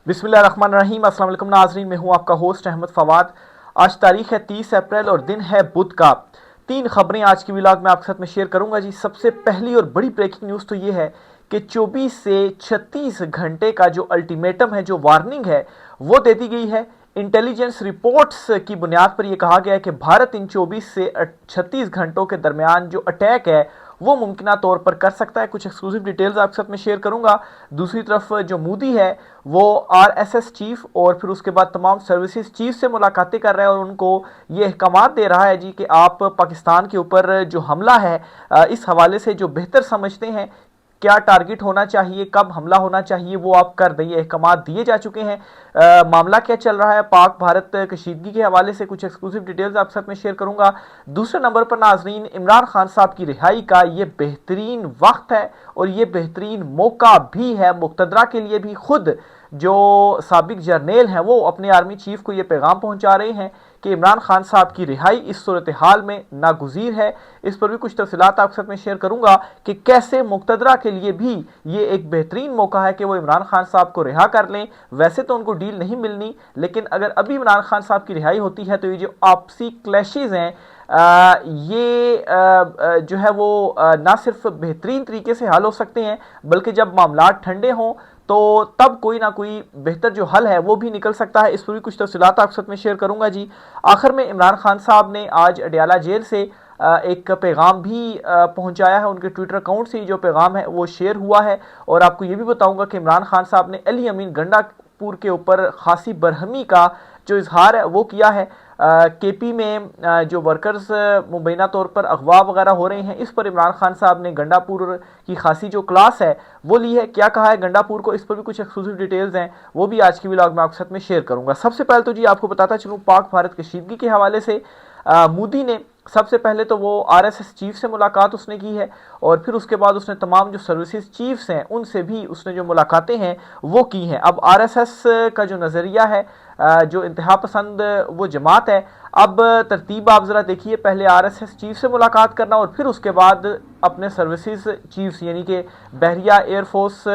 बिस्मिल्लाहिर्रहमानिर्रहीम। अस्सलाम वालेकुम नाज़रीन, मैं हूं आपका होस्ट अहमद फवाद। आज तारीख है 30 अप्रैल और दिन है बुध का। तीन खबरें आज की व्लॉग में आपके साथ में शेयर करूंगा जी। सबसे पहली और बड़ी ब्रेकिंग न्यूज़ तो ये है कि 24 से 36 घंटे का जो अल्टीमेटम है, जो वार्निंग है, वो दे दी गई है। इंटेलिजेंस रिपोर्ट्स की बुनियाद पर यह कहा गया है कि भारत इन 24 से 36 घंटों के दरमियान जो अटैक है वो मुमकिन तौर पर कर सकता है। कुछ एक्सक्लूसिव डिटेल्स आपके साथ में शेयर करूंगा। दूसरी तरफ जो मोदी है वो आरएसएस चीफ और फिर उसके बाद तमाम सर्विसेज चीफ से मुलाकातें कर रहा है और उनको ये अहकाम दे रहा है जी कि आप पाकिस्तान के ऊपर जो हमला है इस हवाले से जो बेहतर समझते हैं, क्या टारगेट होना चाहिए, कब हमला होना चाहिए, वो आप कर दें। ये अहकाम दिए जा चुके हैं। मामला क्या चल रहा है पाक भारत कशीदगी के हवाले से कुछ एक्सक्लूसिव डिटेल्स आपके साथ में शेयर करूंगा। दूसरे नंबर पर नाजरीन, इमरान खान साहब की रिहाई का ये बेहतरीन वक्त है और ये बेहतरीन मौका भी है मुक्तदरा के लिए भी। खुद जो साबिक जर्नेल हैं वो अपने आर्मी चीफ को ये पैगाम पहुंचा रहे हैं कि इमरान खान साहब की रिहाई इस सूरत हाल में नागुज़ीर है। इस पर भी कुछ तफसीलात आपके साथ में शेयर करूंगा कि कैसे मुक्तदरा के लिए भी ये एक बेहतरीन मौका है कि वो इमरान खान साहब को रिहा कर लें। वैसे तो उनको डील नहीं मिलनी, लेकिन अगर अभी इमरान खान साहब की रिहाई होती है तो ये जो आपसी क्लैशेज हैं जो है वो ना सिर्फ बेहतरीन तरीके से हल हो सकते हैं, बल्कि जब मामला ठंडे हों तो तब कोई ना कोई बेहतर जो हल है वो भी निकल सकता है। इस पर भी कुछ तफसीलात आपके साथ में शेयर करूंगा जी। आखिर में इमरान खान साहब ने आज अडयाला जेल से एक पैगाम भी पहुंचाया है। उनके ट्विटर अकाउंट से जो पैगाम है वो शेयर हुआ है। और आपको ये भी बताऊंगा कि इमरान खान साहब ने अली अमीन गंडापुर के ऊपर खासी बरहमी का जो इजहार है वो किया है। केपी में जो वर्कर्स मुबैना तौर पर अगवा वगैरह हो रहे हैं, इस पर इमरान खान साहब ने गंडापुर की खासी जो क्लास है वो ली है। क्या कहा है गंडापुर को, इस पर भी कुछ एक्सक्लूसिव डिटेल्स हैं, वो भी आज की व्लॉग में आपके साथ में शेयर करूंगा। सबसे पहले तो जी आपको बताता चलूँ पाक भारत कशीदगी के हवाले से मोदी ने सबसे पहले तो वो आरएसएस चीफ से मुलाकात उसने की है और फिर उसके बाद उसने तमाम जो सर्विसेज चीफ्स हैं उनसे भी उसने जो मुलाकातें हैं वो की हैं। अब आरएसएस का जो नज़रिया है, जो इंतहा पसंद वो जमात है, अब तरतीब आप ज़रा देखिए, पहले आरएसएस चीफ से मुलाकात करना और फिर उसके बाद अपने सर्विसेज चीफ्स यानी कि बहरिया, एयरफोर्स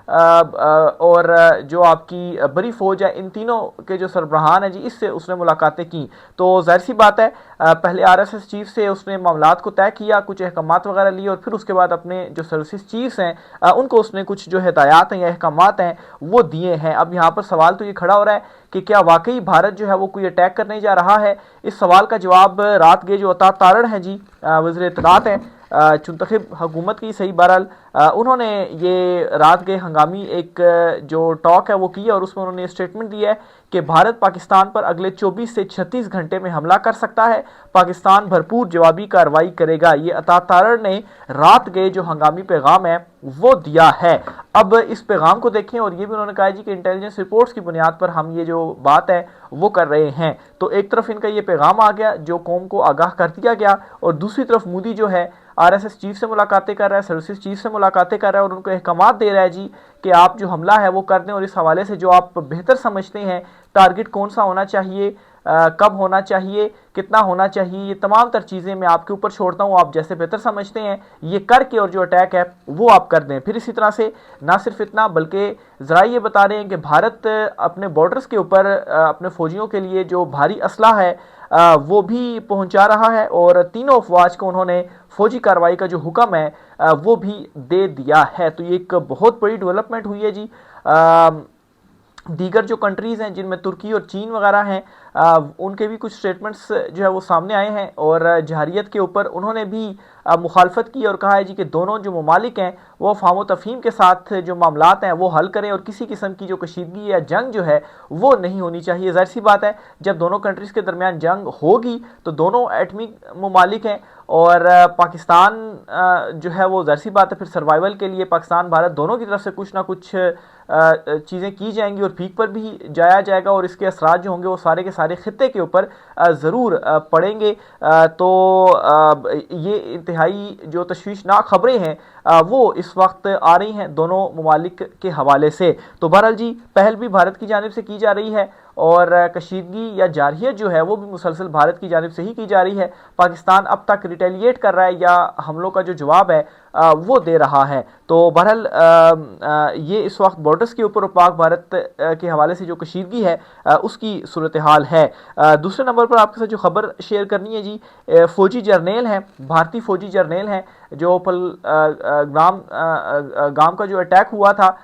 और जो आपकी बड़ी फौज है, इन तीनों के जो सरबराहान है जी, इससे उसने मुलाकातें की। तो जाहिर सी बात है पहले आरएसएस चीफ से उसने मामलात को तय किया, कुछ अहकामात वगैरह लिए और फिर उसके बाद अपने जो सर्विसेज चीफ्स हैं उनको उसने कुछ जो हिदायत हैं या अहकामात हैं वो दिए हैं। अब यहाँ पर सवाल तो ये खड़ा हो रहा है कि क्या वाकई भारत जो है वो कोई अटैक करने जा रहा है। इस सवाल का जवाब रात के जो अता तारड़ हैं जी, वज़ीर इत्तलात हैं, चुंतखब हुकूमत की, सही बहरहाल उन्होंने ये रात के हंगामी एक जो टॉक है वो की और उसमें उन्होंने स्टेटमेंट दिया है कि भारत पाकिस्तान पर अगले 24 से 36 घंटे में हमला कर सकता है, पाकिस्तान भरपूर जवाबी कार्रवाई करेगा। ये अता तारड़ ने रात के जो हंगामी पैगाम है वो दिया है। अब इस पैगाम को देखें और ये भी उन्होंने कहा जी कि इंटेलिजेंस रिपोर्ट्स की बुनियाद पर हम ये जो बात है वो कर रहे हैं। तो एक तरफ इनका ये पैगाम आ गया जो कौम को आगाह कर दिया गया और दूसरी तरफ मोदी जो है आरएसएस चीफ से मुलाकातें कर रहा है, सर्विसेज चीफ से मुलाकातें कर रहा है और उनको अहकामात दे रहा है जी कि आप जो हमला है वो कर दें और इस हवाले से जो आप बेहतर समझते हैं, टारगेट कौन सा होना चाहिए, कब होना चाहिए, कितना होना चाहिए, ये तमाम तर चीज़ें मैं आपके ऊपर छोड़ता हूँ, आप जैसे बेहतर समझते हैं ये करके और जो अटैक है वो आप कर दें। फिर इसी तरह से ना सिर्फ इतना बल्कि ज़रा ये बता रहे हैं कि भारत अपने बॉर्डर्स के ऊपर अपने फौजियों के लिए जो भारी असलाह है वो भी पहुंचा रहा है और तीनों अफवाज को उन्होंने फौजी कार्रवाई का जो हुक्म है वो भी दे दिया है। तो ये एक बहुत बड़ी डेवलपमेंट हुई है जी। दीगर जो कंट्रीज़ हैं जिनमें तुर्की और चीन वगैरह हैं उनके भी कुछ स्टेटमेंट्स जो है वो सामने आए हैं और जहारियत के ऊपर उन्होंने भी मुखालफत की और कहा है जी कि दोनों जो ममालिक हैं वो फाहम तफहीम के साथ जो मामलात हैं वो हल करें और किसी किस्म की जो कशीदगी या जंग जो है वो नहीं होनी चाहिए। ज़ाहिर सी बात है जब दोनों कंट्रीज़ के दरमियान जंग होगी तो दोनों एटमी ममालिक हैं और पाकिस्तान जो है वो ज़ाहिर सी बात है फिर सर्वाइवल के लिए पाकिस्तान भारत दोनों की तरफ से कुछ ना कुछ चीज़ें की जाएंगी और पीक पर भी जाया जाएगा और इसके असरात जो होंगे वो सारे के सारे खित्ते के ऊपर ज़रूर पड़ेंगे। तो ये इंतहाई जो तशवीशनाक खबरें हैं वो इस वक्त आ रही हैं दोनों ममालिक के हवाले से। तो बहरहाल जी पहल भी भारत की जानिब से की जा रही है और कशीदगी या जारहियत जो है वो भी मुसलसल भारत की जानिब से ही की जा रही है। पाकिस्तान अब तक रिटेलिएट कर रहा है या हमलों का जो जवाब है वो दे रहा है। तो बहरहाल ये इस वक्त बॉर्डर्स के ऊपर पाक भारत के हवाले से जो कशीदगी है उसकी सूरत हाल है। दूसरे नंबर पर आपके साथ जो खबर शेयर करनी है जी, फौजी जर्नेल हैं, भारतीय फौजी जर्नेल हैं, जो गांव का जो अटैक हुआ था,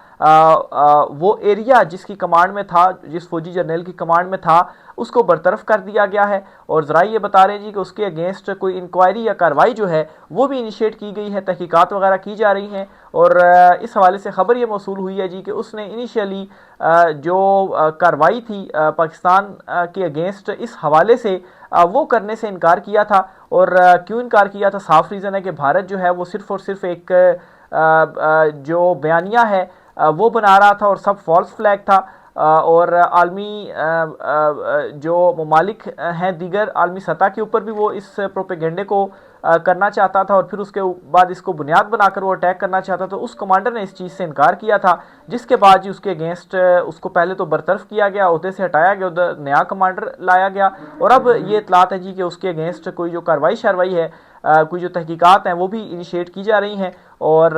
वो एरिया जिसकी कमांड में था, जिस फौजी जर्नल की कमांड में था, उसको बरतरफ कर दिया गया है। और ज़रा ये बता रहे हैं जी कि उसके अगेंस्ट कोई इंक्वायरी या कार्रवाई जो है वो भी इनिशिएट की गई है, तहकीकात वगैरह की जा रही हैं। और इस हवाले से खबर ये मौसूल हुई है जी कि उसने इनिशियली जो कार्रवाई थी पाकिस्तान के अगेंस्ट इस हवाले से वो करने से इनकार किया था। और क्यों इनकार किया था? साफ रीज़न है कि भारत जो है वो सिर्फ़ और सिर्फ एक जो बयानिया है वो बना रहा था और सब फॉल्स फ्लैग था। और आलमी जो ममालिक हैं दीगर आलमी सतह के ऊपर भी वो इस प्रोपेगेंडे को करना चाहता था और फिर उसके बाद इसको बुनियाद बनाकर वो अटैक करना चाहता था। तो उस कमांडर ने इस चीज़ से इनकार किया था, जिसके बाद जी उसके अगेंस्ट उसको पहले तो बरतरफ किया गया, उहदे से हटाया गया, उधर नया कमांडर लाया गया। और अब ये इतलात है जी कि उसके अगेंस्ट कोई जो कार्रवाई शारवाई है, कोई जो तहकीकात हैं वो भी इनिशिएट की जा रही हैं। और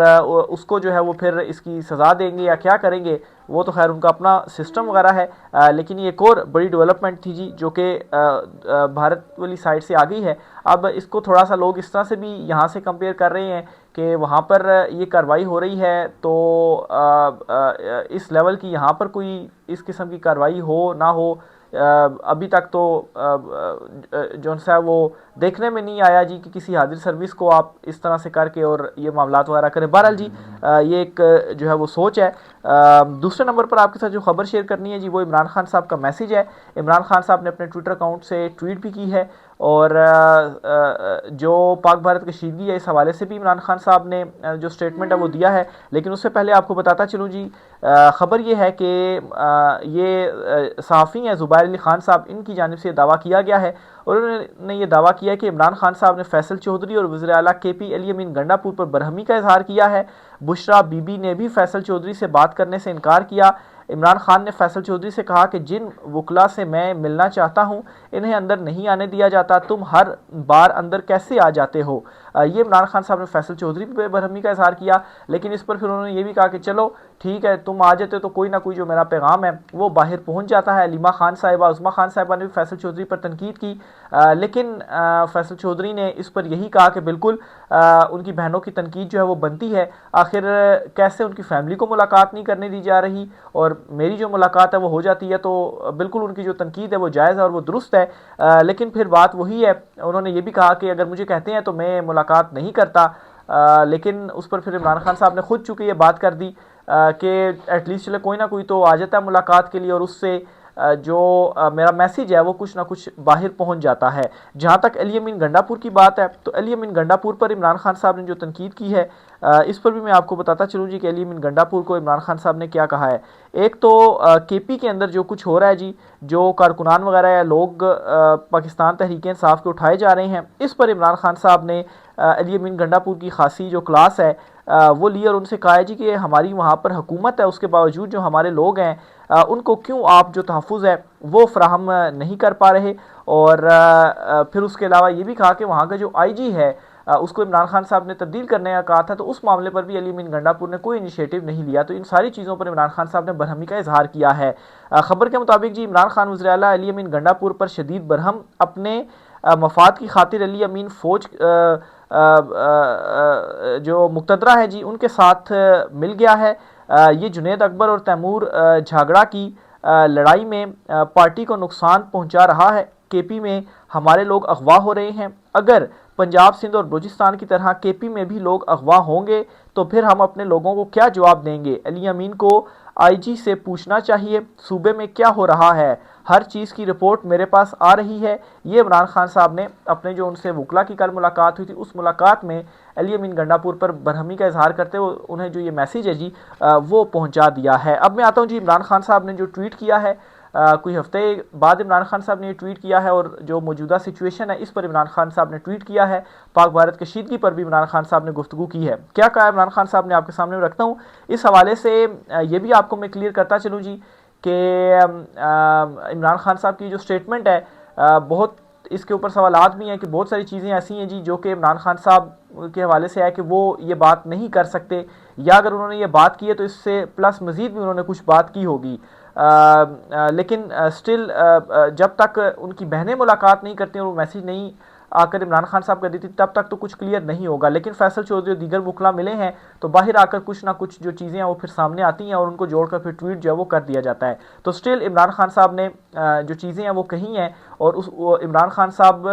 उसको जो है वो फिर इसकी सज़ा देंगे या क्या करेंगे, वो तो खैर उनका अपना सिस्टम वगैरह है। लेकिन ये एक और बड़ी डेवलपमेंट थी जी जो कि भारत वाली साइड से आ गई है। अब इसको थोड़ा सा लोग इस तरह से भी यहाँ से कंपेयर कर रहे हैं कि वहाँ पर ये कार्रवाई हो रही है तो इस लेवल की यहाँ पर कोई इस किस्म की कार्रवाई हो ना हो, अभी तक तो जो सा वो देखने में नहीं आया जी कि किसी हाजिर सर्विस को आप इस तरह से करके और ये मामलात वगैरह करें। बहरहाल जी ये एक जो है वो सोच है। दूसरे नंबर पर आपके साथ जो खबर शेयर करनी है जी वो इमरान खान साहब का मैसेज है। इमरान खान साहब ने अपने ट्विटर अकाउंट से ट्वीट भी की है और जो पाक भारत कशीदगी है इस हवाले से भी इमरान खान साहब ने जो स्टेटमेंट है वो दिया है। लेकिन उससे पहले आपको बताता चलूँ जी, ख़बर ये है कि ये सहाफ़ी हैं ज़ुबैर अली ख़ान साहब, इनकी जानिब से दावा किया गया है और उन्होंने ये दावा किया कि इमरान खान साहब ने फैसल चौधरी और वज़ीर आला KP अली अमीन गंडापुर पर बरहमी का इजहार किया है। बुशरा बीबी ने भी फैसल चौधरी से बात करने से इनकार किया। इमरान खान ने फैसल चौधरी से कहा कि जिन वकला से मैं मिलना चाहता हूं इन्हें अंदर नहीं आने दिया जाता, तुम हर बार अंदर कैसे आ जाते हो। ये इमरान खान साहब ने फैसल चौधरी पर बरहमी का इजहार किया। लेकिन इस पर फिर उन्होंने ये भी कहा कि चलो ठीक है, तुम आ जाते हो तो कोई ना कोई जो मेरा पैगाम है वो बाहर पहुंच जाता है। अलीमा खान साहिबा, उस्मा खान साहिबा ने भी फैसल चौधरी पर तनकीद की। लेकिन फैसल चौधरी ने इस पर यही कहा कि बिल्कुल उनकी बहनों की तनकीद जो है वो बनती है, आखिर कैसे उनकी फैमिली को मुलाकात नहीं करने दी जा रही और मेरी जो मुलाकात है वो हो जाती है, तो बिल्कुल उनकी जो तनकीद है वो जायज़ है और वो दुरुस्त है। लेकिन फिर बात वही है, उन्होंने ये भी कहा कि अगर मुझे कहते हैं तो मैं मुलाकात नहीं करता। लेकिन उस पर फिर इमरान खान साहब ने खुद चूँकि ये बात कर दी कि एटलीस्ट चले कोई ना कोई तो आ जाता है मुलाकात के लिए और उससे जो मेरा मैसेज है वो कुछ ना कुछ बाहर पहुंच जाता है। जहां तक अली अमीन गंडापुर की बात है तो अली अमीन गंडापुर पर इमरान खान साहब ने जो तनकीद की है इस पर भी मैं आपको बताता चलूँ जी कि अली अमीन गंडापुर को इमरान खान साहब ने क्या कहा है। एक तो KP के अंदर जो कुछ हो रहा है जी, जो कारकुनान वगैरह या लोग पाकिस्तान तहरीक इंसाफ के उठाए जा रहे हैं, इस पर इमरान खान साहब ने अली अमीन गंडापुर की खासी जो क्लास है वो ली और उनसे कहा है जी कि हमारी वहाँ पर हुकूमत है, उसके बावजूद जो हमारे लोग हैं उनको क्यों आप जो तहफ़्फ़ुज़ है वो फ़राहम नहीं कर पा रहे। और फिर उसके अलावा ये भी कहा कि वहाँ का जो IG है उसको इमरान खान साहब ने तब्दील करने का कहा था, तो उस मामले पर भी अली अमीन गंडापुर ने कोई इनिशिएटिव नहीं लिया। तो इन सारी चीज़ों पर इमरान खान साहब ने बरहमी का इजहार किया है। खबर के मुताबिक जी इमरान खान वज़ीर आला अली अमीन गंडापुर पर शदीद बरहम, अपने मफाद की खातिर अली अमीन फ़ौज जो मुक़तदरा है जी उनके साथ मिल गया है। ये जुनैद अकबर और तैमूर झागड़ा की लड़ाई में पार्टी को नुकसान पहुंचा रहा है। KP में हमारे लोग अगवा हो रहे हैं। अगर पंजाब, सिंध और बलूचिस्तान की तरह KP में भी लोग अगवा होंगे तो फिर हम अपने लोगों को क्या जवाब देंगे। अली अमीन को IG से पूछना चाहिए सूबे में क्या हो रहा है, हर चीज़ की रिपोर्ट मेरे पास आ रही है। ये इमरान खान साहब ने अपने जो उनसे वकला की कल मुलाकात हुई थी उस मुलाकात में अली अमीन गंडापुर पर बरहमी का इजहार करते हुए उन्हें जो ये मैसेज है जी वो पहुंचा दिया है। अब मैं आता हूँ जी इमरान खान साहब ने जो ट्वीट किया है, कोई हफ्ते बाद इमरान खान साहब ने ये ट्वीट किया है और जो मौजूदा सिचुएशन है इस पर इमरान खान साहब ने ट्वीट किया है। पाक भारत कशीदगी पर भी इमरान खान साहब ने गुफ्तगू की है। क्या कहा इमरान खान साहब ने आपके सामने रखता हूँ। इस हवाले से ये भी आपको मैं क्लियर करता चलूँ जी कि इमरान खान साहब की जो स्टेटमेंट है बहुत इसके ऊपर सवालात भी हैं कि बहुत सारी चीज़ें ऐसी हैं जी जो कि इमरान खान साहब के हवाले से है कि वो ये बात नहीं कर सकते, या अगर उन्होंने ये बात की है तो इससे प्लस मज़ीद भी उन्होंने कुछ बात की होगी। लेकिन स्टिल जब तक उनकी बहनें मुलाकात नहीं करती और वो मैसेज नहीं आकर इमरान खान साहब कर दी थी, तब तक तो कुछ क्लियर नहीं होगा। लेकिन फैसल चौधरी और दीगर वकला मिले हैं तो बाहर आकर कुछ ना कुछ जो चीज़ें हैं वो फिर सामने आती हैं और उनको जोड़कर फिर ट्वीट जो है वो कर दिया जाता है। तो स्टिल इमरान खान साहब ने जो चीज़ें हैं वो कही हैं, और उस इमरान खान साहब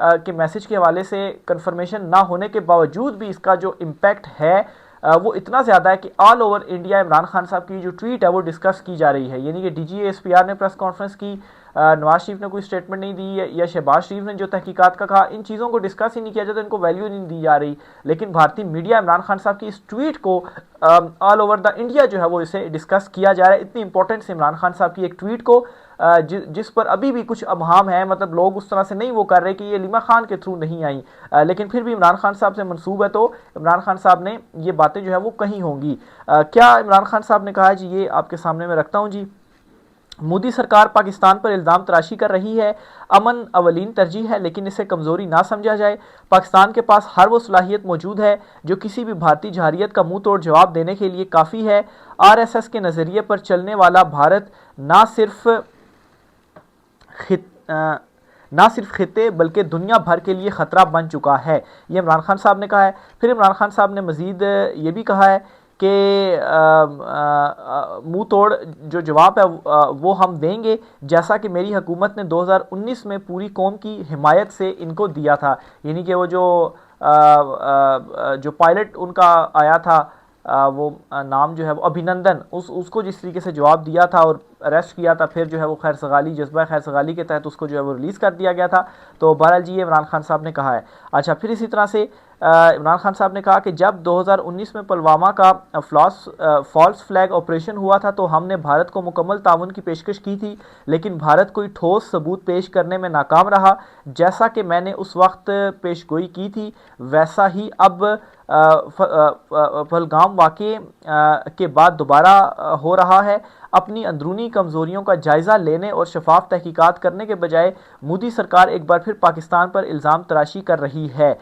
के मैसेज के हवाले से कंफर्मेशन ना होने के बावजूद भी इसका जो इम्पैक्ट है वो इतना ज़्यादा है कि all over India Imran Khan साहब की जो ट्वीट है वो डिस्कस की जा रही है। यानी कि DGASPR ने प्रेस कॉन्फ्रेंस की, नवाज शरीफ ने कोई स्टेटमेंट नहीं दी, या शहबाज शरीफ ने जो तहकीकात का कहा, इन चीज़ों को डिस्कस ही नहीं किया जाता, इनको वैल्यू नहीं दी जा रही। लेकिन भारतीय मीडिया इमरान खान साहब की इस ट्वीट को ऑल ओवर द इंडिया जो है वो इसे डिस्कस किया जा रहा है। इतनी इंपॉर्टेंट इमरान खान साहब की एक ट्वीट को जिस पर अभी भी कुछ अबहाम है, मतलब लोग उस तरह से नहीं वो कर रहे कि ये लिमा खान के थ्रू नहीं आई, लेकिन फिर भी इमरान खान साहब से मंसूब है तो इमरान खान साहब ने ये बातें जो है वो कही होंगी। क्या इमरान खान साहब ने कहा है जी, ये आपके सामने मैं रखता हूँ जी। मोदी सरकार पाकिस्तान पर इल्ज़ाम तराशी कर रही है, अमन अवलीन तरजीह है, लेकिन इसे कमज़ोरी ना समझा जाए। पाकिस्तान के पास हर वो सलाहियत मौजूद है जो किसी भी भारतीय जहारियत का मुंह तोड़ जवाब देने के लिए काफ़ी है। RSS के नज़रिए पर चलने वाला भारत ना सिर्फ खिते बल्कि दुनिया भर के लिए ख़तरा बन चुका है, ये इमरान खान साहब ने कहा है। फिर इमरान खान साहब ने मज़ीद ये भी कहा है कि मुंह तोड़ जो जवाब है वो हम देंगे, जैसा कि मेरी हुकूमत ने 2019 में पूरी कौम की हिमायत से इनको दिया था। यानी कि वो जो पायलट उनका आया था, वो नाम जो है वो अभिनंदन, उसको जिस तरीके से जवाब दिया था और अरेस्ट किया था, फिर जो है वो खैर सगाली, जज्बा खैर सगाली के तहत उसको जो है वो रिलीज़ कर दिया गया था। तो बहरहाल जी ये इमरान खान साहब ने कहा है। अच्छा, फिर इसी तरह से इमरान खान साहब ने कहा कि जब 2019 में पुलवामा का फॉल्स फ्लैग ऑपरेशन हुआ था तो हमने भारत को मुकम्मल ताउन की पेशकश की थी, लेकिन भारत कोई ठोस सबूत पेश करने में नाकाम रहा। जैसा कि मैंने उस वक्त पेशगोई की थी, वैसा ही अब पहलगाम वाक़े के बाद दोबारा हो रहा है। अपनी अंदरूनी कमज़ोरियों का जायज़ा लेने और शफाफ तहकीकात करने के बजाय मोदी सरकार एक बार फिर पाकिस्तान पर इल्ज़ाम तराशी कर रही है।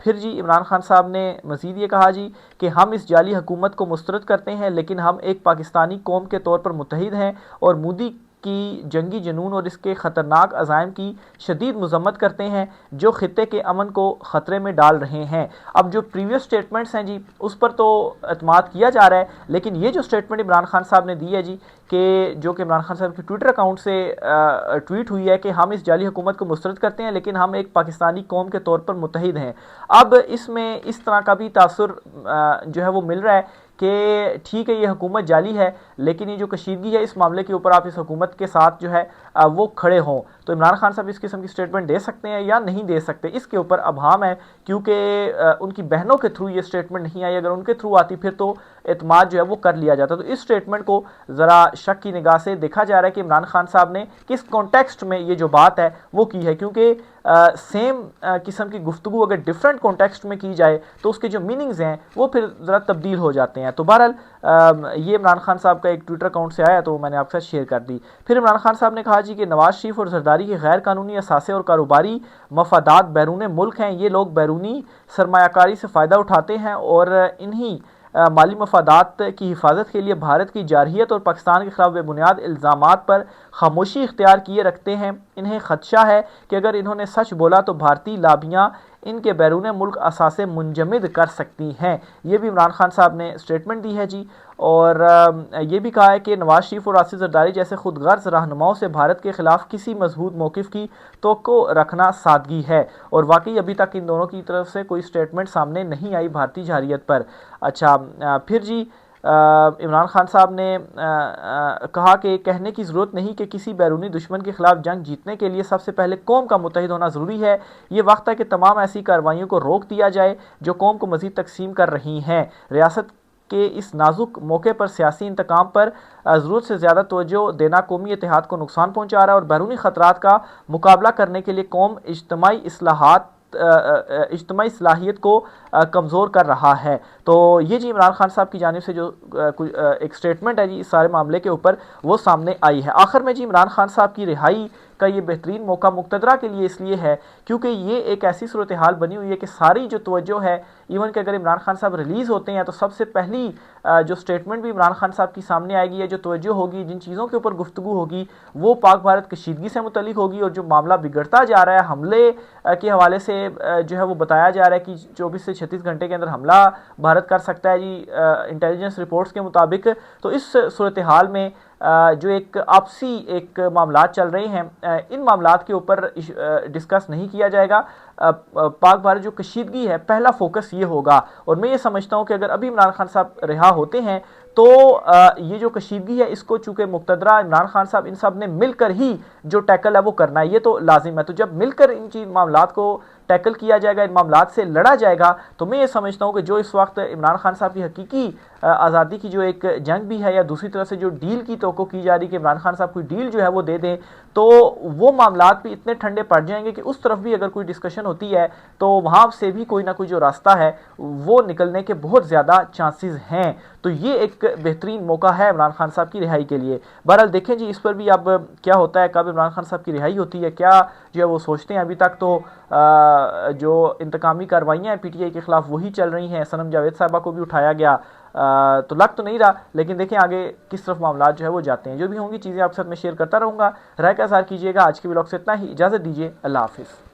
फिर जी इमरान खान साहब ने मज़ीद ये कहा जी कि हम इस जाली हुकूमत को मुस्तरद करते हैं, लेकिन हम एक पाकिस्तानी कौम के तौर पर मुत्तहिद हैं और मोदी की जंगी जुनून और इसके ख़तरनाक अज़ाइम की शदीद मज़म्मत करते हैं जो ख़ित्ते के अमन को ख़तरे में डाल रहे हैं। अब जो प्रीवियस स्टेटमेंट्स हैं जी उस पर तो एतमाद किया जा रहा है, लेकिन ये जो स्टेटमेंट इमरान खान साहब ने दी है जी, कि जो कि इमरान खान साहब के ट्विटर अकाउंट से ट्वीट हुई है कि हम इस जाली हुकूमत को मुस्तरद करते हैं लेकिन हम एक पाकिस्तानी कौम के तौर पर मुत्तहिद हैं। अब इसमें इस तरह का भी तासुर जो है वो मिल रहा है कि ठीक है ये हुकूमत जाली है, लेकिन ये जो कशीदगी है इस मामले के ऊपर आप इस हुकूमत के साथ जो है वो खड़े हों। तो इमरान खान साहब इस किस्म की स्टेटमेंट दे सकते हैं या नहीं दे सकते, इसके ऊपर अबहाम है, क्योंकि उनकी बहनों के थ्रू ये स्टेटमेंट नहीं आई। अगर उनके थ्रू आती फिर तो एतमाद जो है वो कर लिया जाता। तो इस स्टेटमेंट को ज़रा शक की निगाह से देखा जा रहा है कि इमरान खान साहब ने किस कॉन्टेक्स्ट में ये जो बात है वो की है, क्योंकि सेम किस्म की गुफ्तगू अगर डिफरेंट कॉन्टेक्स्ट में की जाए तो उसके जो मीनिंग्स हैं वो फिर ज़रा तब्दील हो जाते हैं। तो बहरहाल ये इमरान खान साहब का एक ट्विटर अकाउंट से आया तो मैंने आपके साथ शेयर कर दी। फिर इमरान खान साहब ने कहा जी कि नवाज शरीफ और जरदारी के गैर कानूनी असासे और कारोबारी मफादात बैरून मुल्क हैं। ये लोग बैरूनी सरमायाकारी से फ़ायदा उठाते हैं और इन्हीं माली मफादात की हिफाजत के लिए भारत की जारहियत और पाकिस्तान के खिलाफ बेबुनियाद इल्ज़ामात पर खामोशी इख्तियार किए रखते हैं। इन्हें खदशा है कि अगर इन्होंने सच बोला तो भारतीय लाबियाँ इनके बैरून मुल्क असासे मुंजमद कर सकती हैं। ये भी इमरान खान साहब ने स्टेटमेंट दी है जी। और ये भी कहा है कि नवाज शरीफ और आसिफ जरदारी जैसे खुदगर्ज रहनुमाओं से भारत के खिलाफ किसी मजबूत मौक़िफ़ की तवक्को रखना सादगी है। और वाकई अभी तक इन दोनों की तरफ से कोई स्टेटमेंट सामने नहीं आई भारतीय जहारियत पर। अच्छा, फिर जी इमरान खान साहब ने कहा कि कहने की ज़रूरत नहीं कि किसी बैरूनी दुश्मन के खिलाफ जंग जीतने के लिए सबसे पहले कौम का मुत्तहिद होना ज़रूरी है। ये वक्त है कि तमाम ऐसी कार्रवाइयों को रोक दिया जाए जो कौम को मज़ीद तकसीम कर रही हैं। रियासत के इस नाजुक मौके पर सियासी इंतकाम पर ज़रूरत से ज़्यादा तवज्जो देना कौमी इत्तेहाद को नुकसान पहुँचा रहा है और बैरूनी ख़तरात का मुकाबला करने के लिए कौम इज्तमाई सलाहियत को कमज़ोर कर रहा है। तो ये जी इमरान खान साहब की जानिब से जो एक स्टेटमेंट है जी इस सारे मामले के ऊपर वो सामने आई है। आखिर में जी इमरान खान साहब की रिहाई का ये बेहतरीन मौका मुक़तदरा के लिए इसलिए है क्योंकि ये एक ऐसी सूरत हाल बनी हुई है कि सारी जो तवज्जो है, इवन कि अगर इमरान खान साहब रिलीज़ होते हैं तो सबसे पहली जो स्टेटमेंट भी इमरान खान साहब की सामने आएगी, या जो तवज्जो होगी, जिन चीज़ों के ऊपर गुफ्तगू होगी, वो पाक भारत कशीदगी से मुतल्लिक होगी। और जो मामला बिगड़ता जा रहा है हमले के हवाले से जो है वो बताया जा रहा है कि 24 से 36 घंटे के अंदर हमला भारत कर सकता है जी, इंटेलिजेंस रिपोर्ट्स के मुताबिक। तो इस सूरत हाल में जो एक आपसी एक मामलात चल रहे हैं, इन मामलात के ऊपर डिस्कस नहीं किया जाएगा। पाक भारत जो कशीदगी है, पहला फोकस ये होगा। और मैं ये समझता हूँ कि अगर अभी इमरान खान साहब रिहा होते हैं तो ये जो कशीदगी है इसको चूंकि मुक़तदरा इमरान खान साहब इन सब ने मिलकर ही जो टैकल है वो करना है, ये तो लाजिम है। तो जब मिलकर इन चीज मामलात को टैकल किया जाएगा, इन मामलात से लड़ा जाएगा, तो मैं ये समझता हूँ कि जो इस वक्त इमरान खान साहब की हकीकी आज़ादी की जो एक जंग भी है, या दूसरी तरफ से जो डील की तवक्को की जा रही कि इमरान खान साहब कोई डील जो है वो दे दें, तो वो मामलात भी इतने ठंडे पड़ जाएंगे कि उस तरफ भी अगर कोई डिस्कशन होती है तो वहाँ से भी कोई ना कोई जो रास्ता है वो निकलने के बहुत ज़्यादा चांसेस हैं। तो ये एक बेहतरीन मौका है इमरान खान साहब की रिहाई के लिए। बहरहाल देखें जी इस पर भी अब क्या होता है, कब इमरान खान साहब की रिहाई होती है, क्या जो है वो सोचते हैं। अभी तक तो जो इंतकामी कार्रवाइयाँ हैं PTI के खिलाफ वही चल रही हैं, सनम जावेद साहबा को भी उठाया गया, तो लग तो नहीं रहा, लेकिन देखें आगे किस तरफ मामला जो है वो जाते हैं। जो भी होंगी चीज़ें आपके साथ मैं शेयर करता रहूँगा। राय का इज़हार कीजिएगा। आज के ब्लॉग से इतना ही, इजाज़त दीजिए, अल्लाह हाफिज़।